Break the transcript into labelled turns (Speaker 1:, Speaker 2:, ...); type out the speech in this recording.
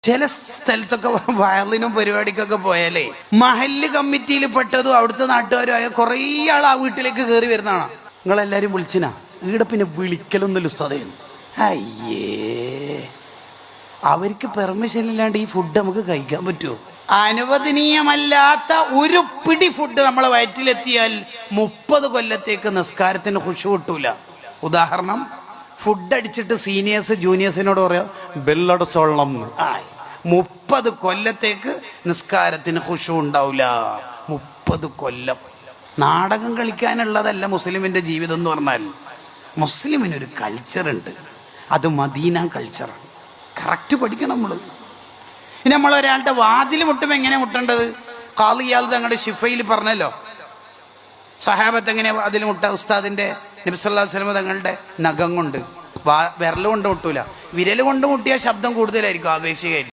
Speaker 1: ചില സ്ഥലത്തൊക്കെ വയലിനും പരിപാടിക്കൊക്കെ പോയാലേ മഹല്ല് കമ്മിറ്റിയിൽ പെട്ടതും അവിടുത്തെ നാട്ടുകാരുമായ കുറേ ആൾ ആ വീട്ടിലേക്ക് കയറി വരുന്നതാണ്. നിങ്ങളെല്ലാരും വിളിച്ചിനാ ഈടെ പിന്നെ വിളിക്കലൊന്നുമില്ല ഉസ്താദേന്ന്. അയ്യേ, അവർക്ക് പെർമിഷൻ ഇല്ലാണ്ട് ഈ ഫുഡ് നമുക്ക് കഴിക്കാൻ പറ്റുമോ? അനുവദനീയമല്ലാത്ത ഒരു പിടി ഫുഡ് നമ്മളെ വയറ്റിലെത്തിയാൽ 30 കൊല്ലത്തേക്ക് നിസ്കാരത്തിന് ഖുശൂ കിട്ടൂല. ഉദാഹരണം, ഫുഡ് അടിച്ചിട്ട് സീനിയേഴ്സ് ജൂനിയേഴ്സിനോട് പറയാം ബെല്ലടച്ചോളണം. 30 കൊല്ലത്തേക്ക് നിസ്കാരത്തിന് ഖുശൂ ഉണ്ടാവില്ല. 30 കൊല്ലം. നാടകം കളിക്കാനുള്ളതല്ല മുസ്ലിമിന്റെ ജീവിതം എന്ന് പറഞ്ഞാൽ. മുസ്ലിമിനൊരു കൾച്ചറുണ്ട്, അത് മദീന കൾച്ചറാണ്. കറക്റ്റ് പഠിക്കണം നമ്മൾ. ഇനി നമ്മൾ ഒരാളുടെ വാതിൽ മുട്ടുമ്പോൾ എങ്ങനെ മുട്ടേണ്ടത്? ഖാളിയാൽ തങ്ങളുടെ ഷിഫയിൽ പറഞ്ഞല്ലോ, സഹാബത്ത് എങ്ങനെ അതിൽ മുട്ട. ഉസ്താദിന്റെ നബി സല്ലല്ലാഹു അലൈഹി വസല്ലം തങ്ങളുടെ നഖം കൊണ്ട്, വിരൽ കൊണ്ട് മുട്ടൂല. വിരൽ കൊണ്ട് മുട്ടിയ ശബ്ദം കൂടുതലായിരിക്കും ആപേക്ഷികമായിട്ട്.